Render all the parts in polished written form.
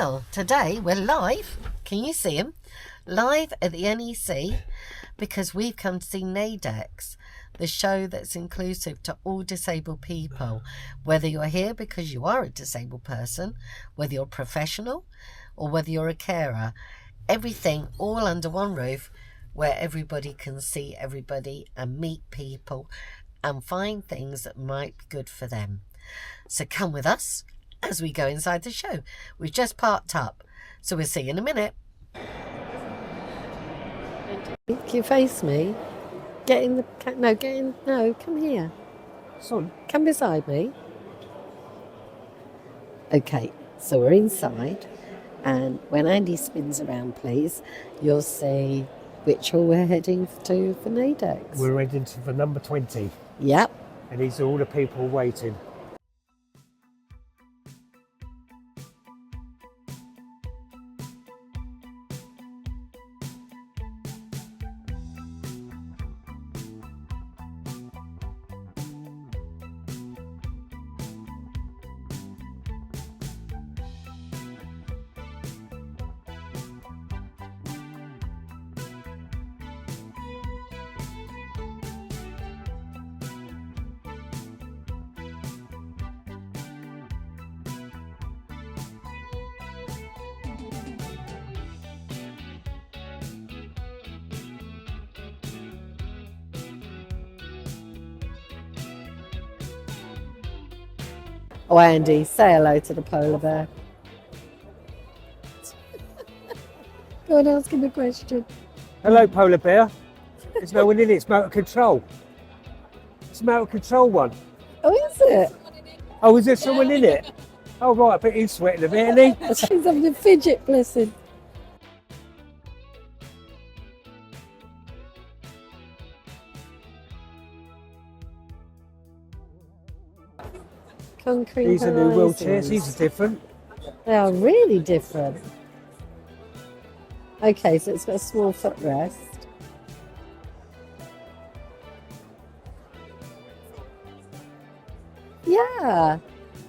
Well, today we're live. Can you see him? Live at the NEC because we've come to see Naidex, the show that's inclusive to all disabled people. Whether you're here because you are a disabled person, whether you're a professional, or whether you're a carer. Everything all under one roof where everybody can see everybody and meet people and find things that might be good for them. So come with us as we go inside the show. We've just parked up, so we'll see you in a minute. Can you face me? Get in the... No, come here. Come beside me. Okay, so we're inside, and when Andy spins around, please, you'll see which hall we're heading to for Naidex. We're heading to the number 20. Yep. And these are all the people waiting. Oh, Andy, say hello to the polar bear. Go on, ask him a question. Hello, polar bear. There's no one in it. It's motor control. It's a motor control one. Oh, is it? Oh, is there someone in it? Oh, right. I bet he's sweating a bit, isn't he? She's having a fidget, bless him. Concrete These are new horizons. wheelchairs. These are different. They are really different. Okay, so it's got a small footrest. Yeah.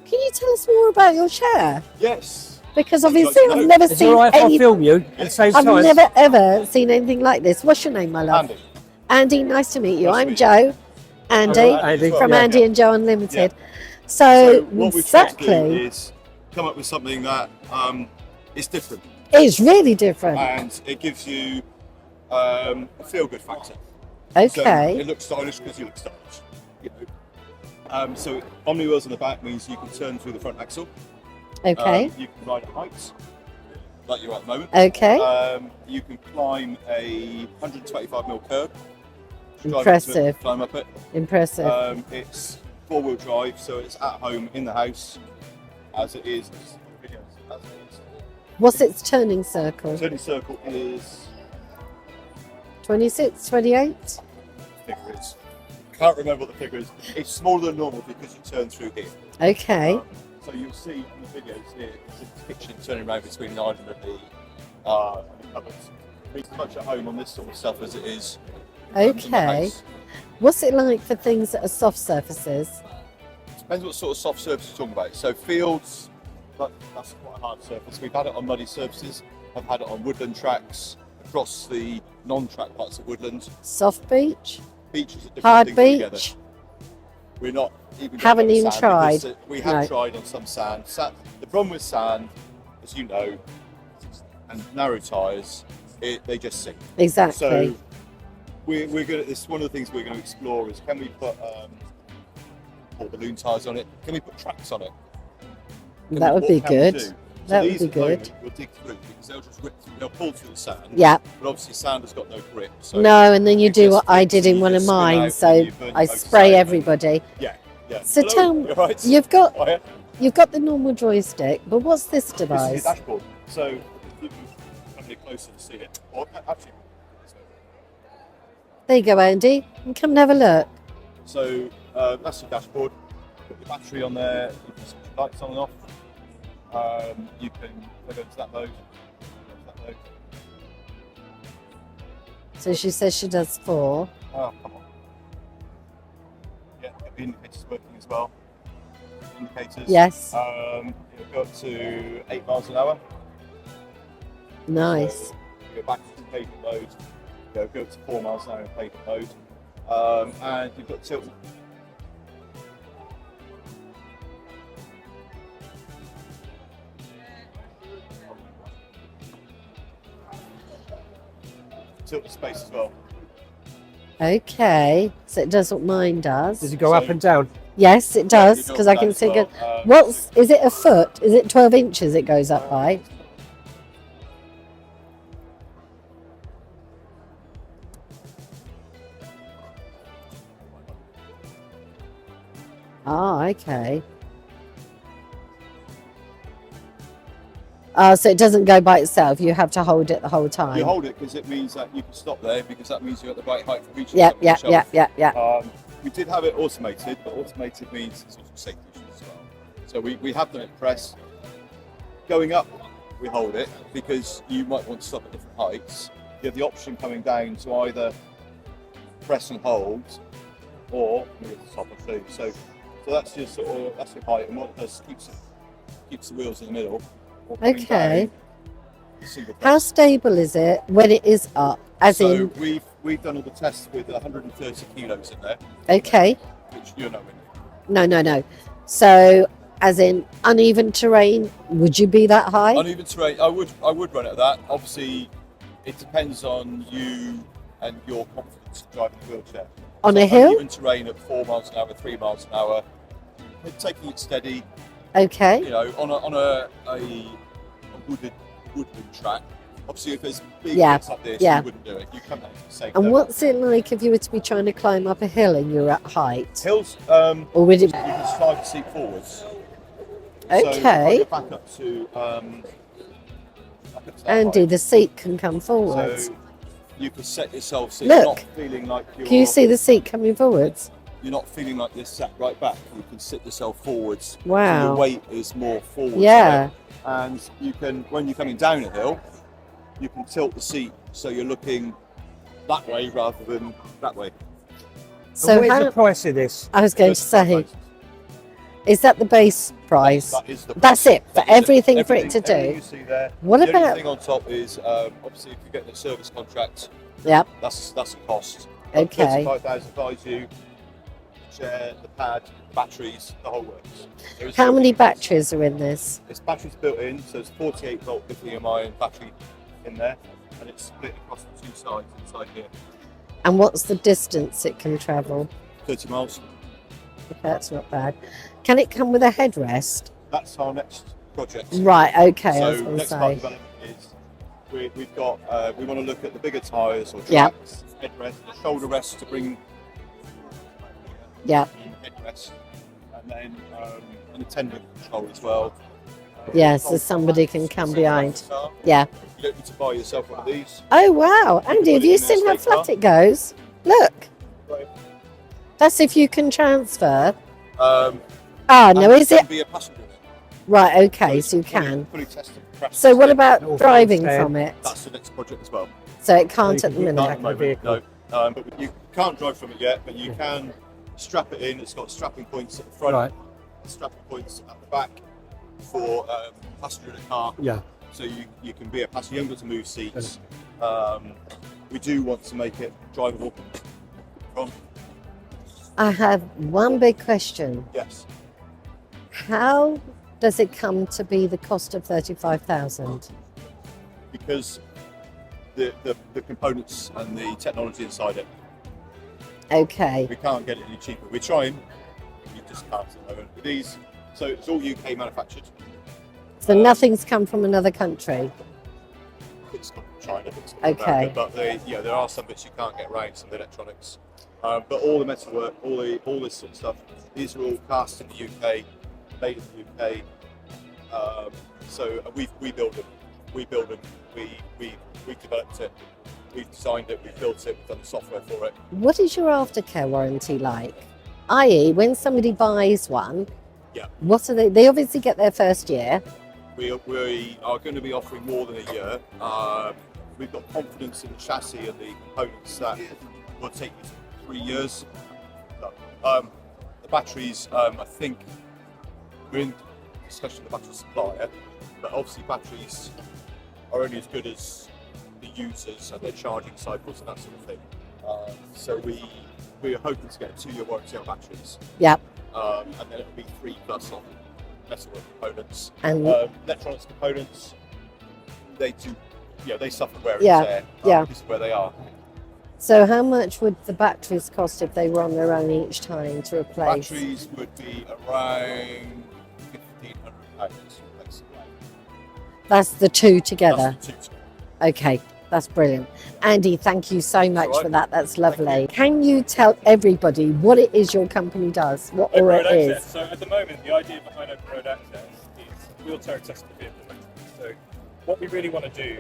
Can you tell us more about your chair? Yes. Because obviously I've never Is it seen all right if I any. film you at the same I've time? never ever seen anything like this. What's your name, my love? Andy. Andy, nice to meet you. Nice to I'm meet Joe. Andy, All right, Andy. from Yeah. Andy and Joe Unlimited. So So, what we've tried to do exactly, is come up with something that is different it's really different. and it gives you a feel-good factor. So Okay, it looks stylish because you look stylish. You know. So Omni wheels on the back means you can turn through the front axle. okay, You can ride at heights, like you're at the moment. okay. You can climb a 125mm curb. Impressive. Climb up it. Impressive. It's four-wheel drive, so it's at home in the house, as it is. Videos, as it is. What's its turning circle? Turning circle is 26, 28? figure is. Can't remember what the figure is. It's smaller than normal because you turn through here. Okay, So you'll see in the videos here, it's a picture turning around between the island and the cupboards. It's much at home on this sort of stuff as it is. In the okay. house. What's it like for things that are soft surfaces? Depends what sort of soft surface you're talking about. So fields, that's quite a hard surface. We've had it on muddy surfaces. I've had it on woodland tracks, across the non-track parts of woodland. Soft beach? Beaches are different Hard things altogether. beach? We're not even going Haven't on even sand tried. because, we have No. tried on some sand. The problem with sand, as you know, and narrow tyres, they just sink. Exactly. So we're going to, this one of the things we're going to explore is, can we put balloon tyres on it? Can we put tracks on it? That would be good. That would be good. We'll dig through because they'll just rip through, they'll pull through the sand. Yeah. But obviously sand has got no grip. So No, and then you it do just what I flips did and in you one of just spin out mine. and So you burn I your both spray sides. everybody. Yeah. So Hello, tell me, you're right. you've got Oh, yeah. you've got the normal joystick, but what's this This is device? your dashboard. So if you come a bit closer to see it, or actually, There you go, Andy. And come and have a look. so that's your dashboard. Put your battery on there. You can switch your lights on and off. You can go into that mode. So she says she does 4. Oh, come on. Yeah, the indicators working as well. Indicators. Yes. It'll go up to 8 miles an hour. Nice. So you go back to pavement mode, go up to 4 miles an hour in pavement mode, and you've got tilt. Tilt the space as well. Okay, so it does what mine does. Does it go up and down? Yes, it does, you because go I can down see as well. good. Is it a foot? Is it 12 inches it goes up by? Ah, okay. So it doesn't go by itself. You have to hold it the whole time. You hold it because it means that you can stop there, because that means you're at the right height for reaching. Yeah. We did have it automated, but automated means it's also safety issues as well. So we have done it press. Going up, we hold it because you might want to stop at different heights. You have the option coming down to either press and hold, or move at the top and through. So that's your sort of, that's your height, and what it does keeps the wheels in the middle. Or coming Okay. down, single How press. stable is it when it is up? So we've done all the tests with 130 kilos in there, Okay. which you're nowhere near. No. So, as in uneven terrain, would you be that high? Uneven terrain, I would run it at that. Obviously, it depends on you and your confidence driving the wheelchair. On So a hill? uneven terrain at 4 miles an hour, 3 miles an hour, taking it steady. Okay. You know, on a woodland track. Obviously, if there's big Yeah, hits like this, yeah. you wouldn't do it. You come down to the same And level. what's it like if you were to be trying to climb up a hill and you're at height? Hills? Or would it? You can slide the seat forwards. Okay. So if I go back up to that Andy, height, the seat can come forwards. so you can set yourself so Look. you're not feeling like Can you see the seat coming forwards? you're not feeling like you're sat right back. You can sit yourself forwards. So Wow. your weight is more forward. Yeah. And you can, when you're coming down a hill, you can tilt the seat so you're looking that way rather than that way. So And where's how? the price of this? I was going to say, is that the base price? That is the That's it for That is everything for it to everything do. you see there. What the only about? thing on top is obviously if you get the service contract, Yep. that's a cost. Okay. 35,000 buys you chair, the pad, batteries, the whole works. There is How no many difference. batteries are in this? It's batteries built in, so it's 48 volt lithium-ion battery in there, and it's split across the two sides inside here. And what's the distance it can travel? 30 miles. Okay, that's not bad. Can it come with a headrest? That's our next project. Right. Okay. I was So going to next part of say. development is we've got we want to look at the bigger tyres or Yeah. tracks, headrest, the shoulder rest to bring Yeah. headrest, and then an attendant control as well. Yes, so somebody can come behind. Yeah. You don't need to buy yourself one of these. Oh wow, Andy, have you seen how flat it goes? Look, Right. that's if you can transfer. Um, Ah, no, and is it? Be a passenger. Right. Okay, so you it's fully- can. Fully tested. practice So what tested. about All driving full from it? That's the next project as well. So it can't So at the you can minute. Not at the moment, vehicle. no. But you can't drive from it yet, but you can strap it in. It's got strapping points at the front, Right. strapping points at the back for passenger in a car. Yeah. So you can be a passenger. You haven't got to move seats. We do want to make it drivable. From I have one big question. yes, How does it come to be the cost of 35,000? because the components and the technology inside it, Okay. we can't get it any cheaper. We're trying. You just can't at the moment. With these, so it's all UK manufactured. So nothing's come from another country. It's not China, it's not Okay. America, but there are some bits you can't get around, some of the electronics. But all the metalwork, all this sort of stuff, these are all cast in the UK, made in the UK. So we build them, we developed it, we've designed it, we've built it, we've done the software for it. What is your aftercare warranty like? I.e., when somebody buys one, Yeah. what are they? They obviously get their first year. We are going to be offering more than a year. We've got confidence in the chassis and the components that will take you 3 years. The batteries, I think we're in discussion with the battery supplier, but obviously batteries are only as good as the users and their charging cycles and that sort of thing. So we're hoping to get a 2-year warranty on batteries. Yep. And then it'll be 3+ on metalwork components. And electronics components, they do, they suffer wear and Yeah, tear yeah. because of where they are. so how much would the batteries cost if they were on their own each time to replace? Batteries would be around £1,500 to replace. That's the two together. That's the two. Okay, that's brilliant. Andy, thank you so much all right. for that. That's lovely. Can you tell everybody what it is your company does? What Open Aura road is? access. So at the moment, the idea behind open road access is wheelchair accessible vehicle maintenance. So what we really want to do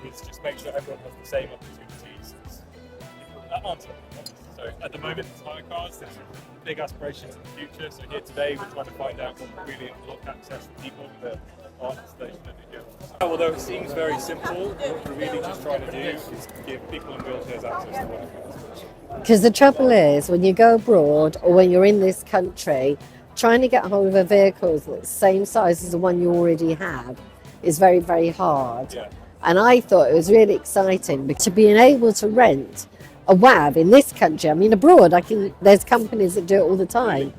is just make sure everyone has the same opportunities as people that aren't on it. So at the moment, it's hire cars. There's big aspirations in the future. So here today, we're trying to find out what really unlock access for people that aren't stationary. Although it seems very simple, what we're really just trying to do is give people in wheelchairs access to work. Because the trouble is, when you go abroad or when you're in this country, trying to get hold of a vehicle that's the same size as the one you already have is very, very hard. Yeah. And I thought it was really exciting to being able to rent a WAV in this country. I mean, abroad, there's companies that do it all the time.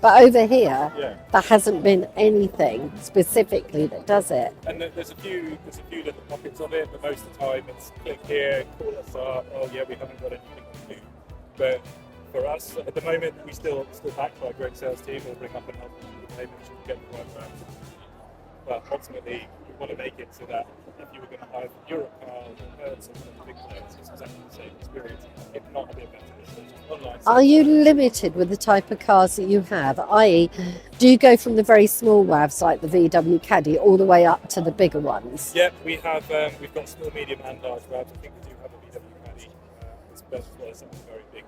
But over here, Yeah. there hasn't been anything specifically that does it. And there's a few little pockets of it, but most of the time it's click here, call us up. Oh yeah, we haven't got anything to do. But for us, at the moment, we still backed by a great sales team. We'll bring up and help them with the payments and get the right route. But ultimately, we want to make it so that if you were going to hire from Europe or Hertz or one of the big players, it's exactly the same experience, if not a bit better. So just online. Are you limited with the type of cars that you have? I.e., do you go from the very small WAVs like the VW Caddy all the way up to the bigger ones? Yep, we've got small, medium, and large WAVs. I think we do have a VW Caddy, as well as something very big.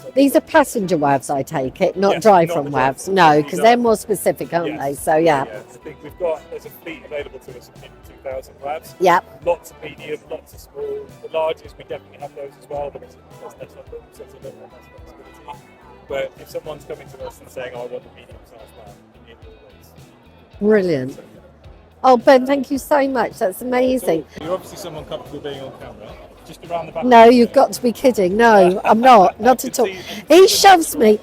So These are passenger WAVs, I take it, not Yes, drive not from the drive. WAVs. No, These because are- they're more specific, aren't Yes. they? So, yeah. I think there's a fleet available to us of maybe 2,000 WAVs. Yep. Lots of medium, lots of small. The largest, we definitely have those as well, but there's less of them, so it's a little bit less flexibility. But if someone's coming to us and saying, oh, I want a medium size WAV, we need all those. Brilliant. So, Oh, Ben, thank you so much. That's amazing. so you're obviously someone comfortable being on camera. Just around the back. No, you've got to be kidding. No, I'm not. Not at all. He shoves me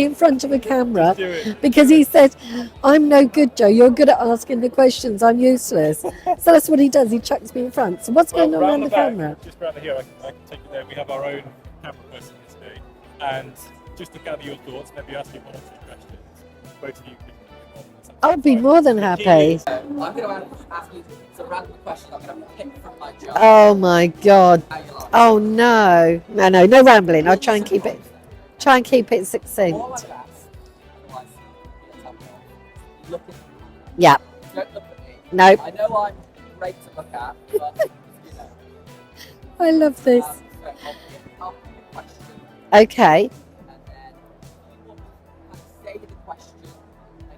in front of a camera Do it. because he said, I'm no good, Joe. You're good at asking the questions. I'm useless. So that's what he does. He chucks me in front. So what's going on around the back, camera? just around here, I can take you there. We have our own camera person here today. And just to gather your thoughts, maybe ask you one or two questions. Both of you can I'd be more than happy. I'm going to ask you some random questions I'm going to pick from my job. Oh my God. Oh no. No rambling. I'll try and keep it succinct. All I would ask, otherwise you'll tell me off. Look at me. Yeah. Don't look at me. Nope. I know I'm great to look at, but you know. I love this. So I'll pick a question, Okay. and then you will kind of say the question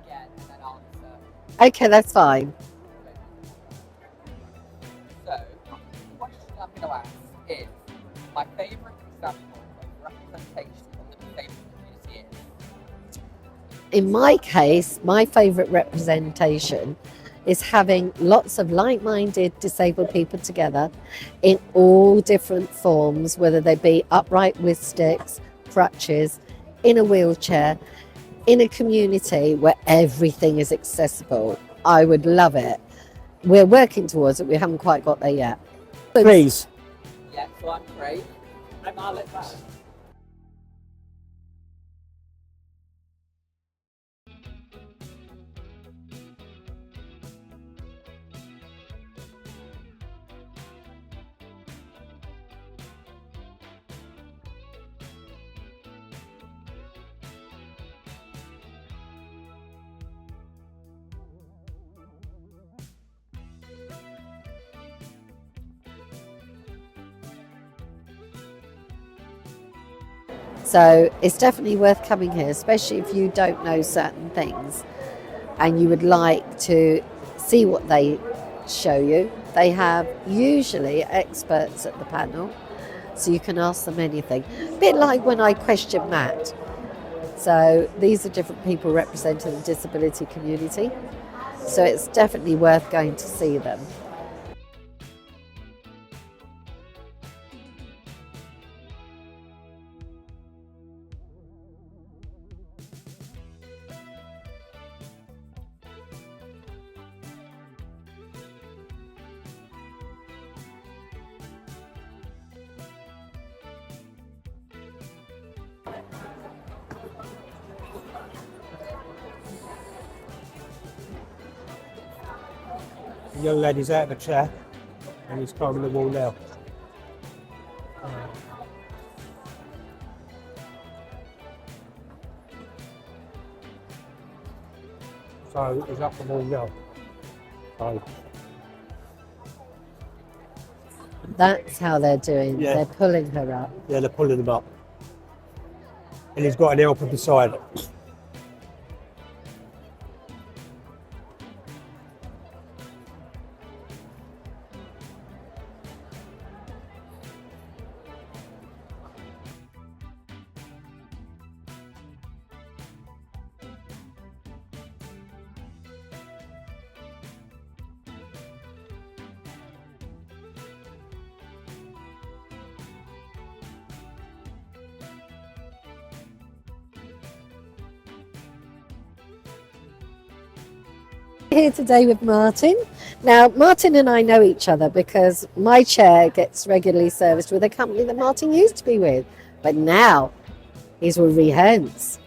again, and then answer. Okay, that's fine. So, the question I'm going to ask is my favourite example of representation of the disabled community is. In my case, my favourite representation is having lots of like-minded disabled people together in all different forms, whether they be upright with sticks, crutches, in a wheelchair, in a community where everything is accessible. I would love it. We're working towards it. We haven't quite got there yet. Please. Yeah, so I'm Craig. I'm Alex. So it's definitely worth coming here, especially if you don't know certain things and you would like to see what they show you. They have usually experts at the panel, so you can ask them anything. A bit like when I question Matt. So these are different people representing the disability community. So it's definitely worth going to see them. The young lady's out of the chair and he's climbing the wall now. So he's up the wall now. So, That's how they're doing. Yeah. They're pulling her up. yeah, they're pulling him up. And he's got an helper beside him. Here today with Martin. Now, Martin and I know each other because my chair gets regularly serviced with a company that Martin used to be with, but now he's with Rehasense.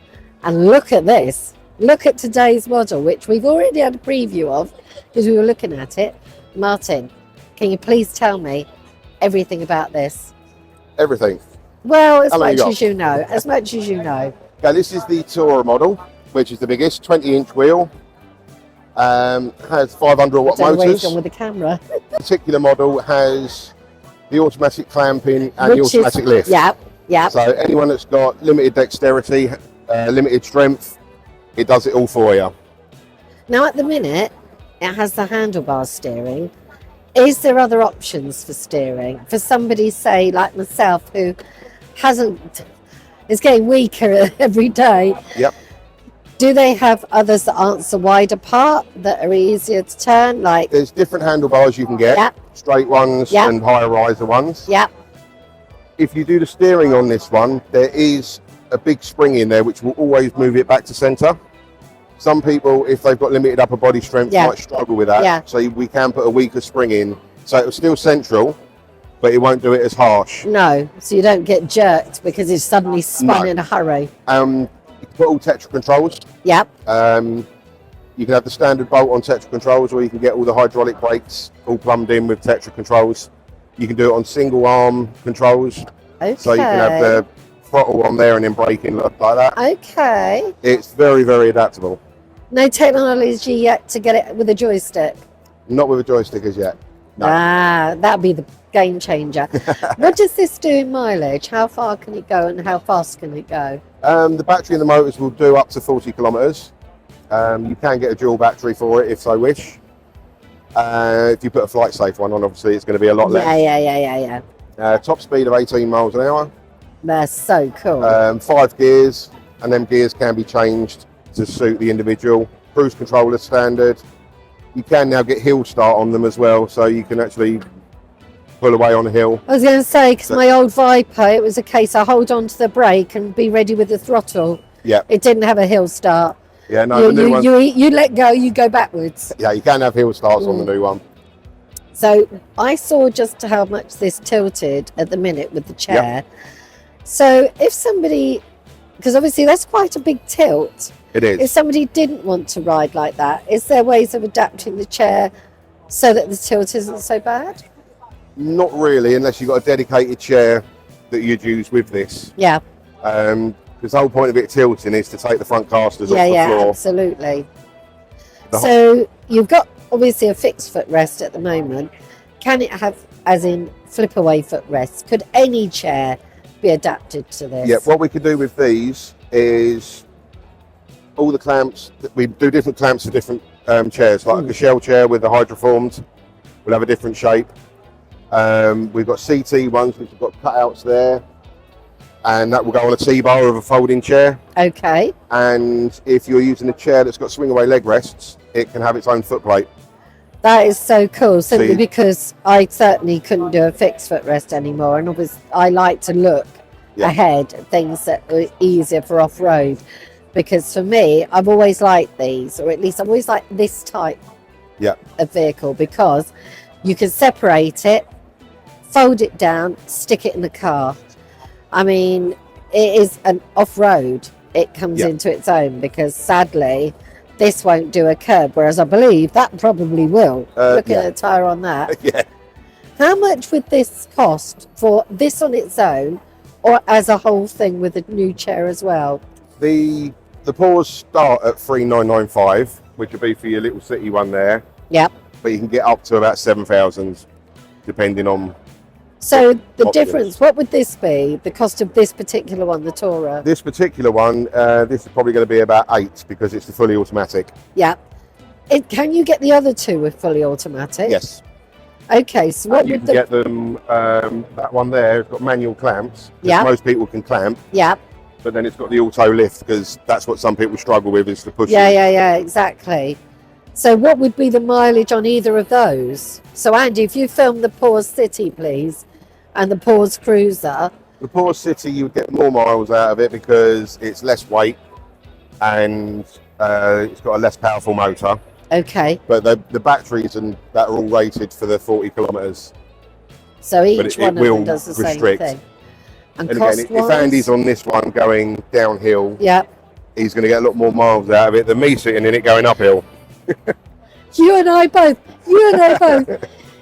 And look at this. Look at today's model, which we've already had a preview of because we were looking at it. Martin, can you please tell me everything about this? Everything. Well, as How long much you got? as you know, as much as you know. Okay, this is the Tourer model, which is the biggest, 20-inch wheel. Has 500 watt Don't know where he's motors. gone with the camera. The particular model has the automatic clamping and the Which automatic is, lift. yeah. So anyone that's got limited dexterity, limited strength, it does it all for you. Now, at the minute, it has the handlebar steering. Is there other options for steering for somebody, say, like myself, who is getting weaker every day? Yep. Do they have others that answer wider part that are easier to turn? Like, There's different handlebars you can get, Yep. straight ones Yep. and higher riser ones. yeah, If you do the steering on this one, there is a big spring in there which will always move it back to centre. Some people, if they've got limited upper body strength, Yeah. might struggle with that. Yeah. So we can put a weaker spring in. So it's still central, but it won't do it as harsh. no. So you don't get jerked because it's suddenly spun No. in a hurry. You can put all Tetra controls. Yep. You can have the standard bolt on Tetra controls, or you can get all the hydraulic brakes all plumbed in with Tetra controls. You can do it on single arm controls. Okay. So you can have the throttle on there and then braking like that. Okay. It's very, very adaptable. No technology yet to get it with a joystick. Not with a joystick as yet. No. Ah, that'd be the game changer. What does this do in mileage? How far can it go and how fast can it go? The battery and the motors will do up to 40 kilometres. You can get a dual battery for it if so wish. If you put a flight safe one on, obviously it's going to be a lot less. Yeah. Top speed of 18 miles an hour. They're so cool. 5 gears, and them gears can be changed to suit the individual. Cruise control is standard. You can now get hill start on them as well, so you can actually pull away on a hill. I was going to say, because my old Viper, it was a case I hold on to the brake and be ready with the throttle. Yeah. It didn't have a hill start. Yeah, no, the new one. You let go, you go backwards. Yeah, you can have hill starts on the new one. So I saw just how much this tilted at the minute with the chair. So if somebody, because obviously that's quite a big tilt. It is. If somebody didn't want to ride like that, is there ways of adapting the chair so that the tilt isn't so bad? Not really, unless you've got a dedicated chair that you'd use with this. Yeah. Because the whole point of it tilting is to take the front casters off the floor. Absolutely. So you've got obviously a fixed footrest at the moment. Can it have, as in flip away footrests? Could any chair be adapted to this? Yeah, what we could do with these is all the clamps, we do different clamps for different chairs, like a shell chair with the hydroformed will have a different shape. We've got CT ones which have got cutouts there, and that will go on a T-bar of a folding chair. Okay. And if you're using a chair that's got swing away leg rests, it can have its own footplate. That is so cool, simply See? because I certainly couldn't do a fixed footrest anymore, and obviously I like to look ahead at things that are easier for off-road, because for me, I've always liked these, or at least I've always liked this type of vehicle, because you can separate it, fold it down, stick it in the car. I mean, it is an off-road. It comes into its own, because sadly, this won't do a curb, whereas I believe that probably will. Look yeah. at the tyre on that. Yeah. How much would this cost for this on its own, or as a whole thing with a new chair as well? The paws start at 3,995, which would be for your little city one there. Yep. But you can get up to about 7,000, depending on. So the Options. difference, what would this be? The cost of this particular one, the Tourer? This particular one, this is probably going to be about 8 because it's the fully automatic. Yeah. Can you get the other two with fully automatic? Yes. Okay, so what You would can get them. That one there, it's got manual clamps. Which Yeah. Most people can clamp, Yeah, but then it's got the auto lift because that's what some people struggle with is the pushing. yeah, exactly. So what would be the mileage on either of those? So Andy, if you film the Paws City, please, and the Paws Cruiser. The Paws City, you would get more miles out of it because it's less weight and it's got a less powerful motor. Okay, But the batteries and that are all rated for the 40 kilometres. so But each it one of them will does the restrict. same thing. And And again, cost-wise? if Andy's on this one going downhill, Yeah. he's going to get a lot more miles out of it than me sitting in it going uphill. You and I both.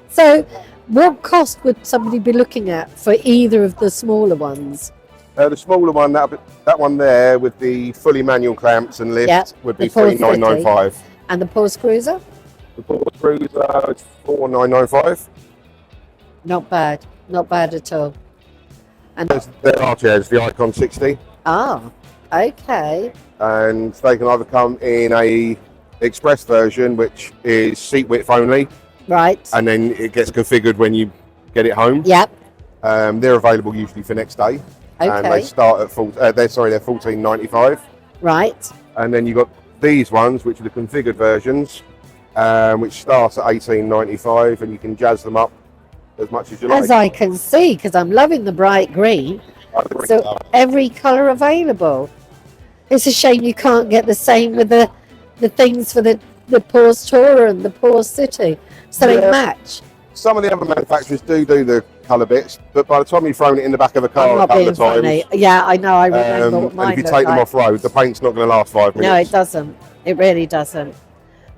So what cost would somebody be looking at for either of the smaller ones? The smaller one, that one there with the fully manual clamps and lift Yeah, would be the Paws 3,995. And the Paws Cruiser? The Paws Cruiser is 4,995. Not bad at all. There are chairs, the Icon 60, Ah, okay. and they can either come in a express version, which is seat width only, Right. and then it gets configured when you get it home. Yep. They're available usually for next day, and they Okay. start at they're 14.95. Right. And then you've got these ones, which are the configured versions, which start at 18.95, and you can jazz them up as much as you like. As I can see, because I'm loving the bright green. So every colour available. It's a shame you can't get the same with the things for the Paws Tourer and the Paws City, so they Yeah. match. Some of the other manufacturers do the colour bits, but by the time you've thrown it in the back of a I'm car a not couple being of times, funny. Yeah, I know. I remember what and mine if you looked take them like. off road, the paint's not going to last 5 minutes. No, it doesn't. It really doesn't.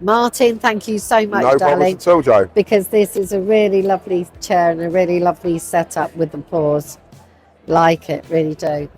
Martin, thank you so much, No darling. problems at all, Joe. Because this is a really lovely chair and a really lovely setup with the paws. Like it, really do.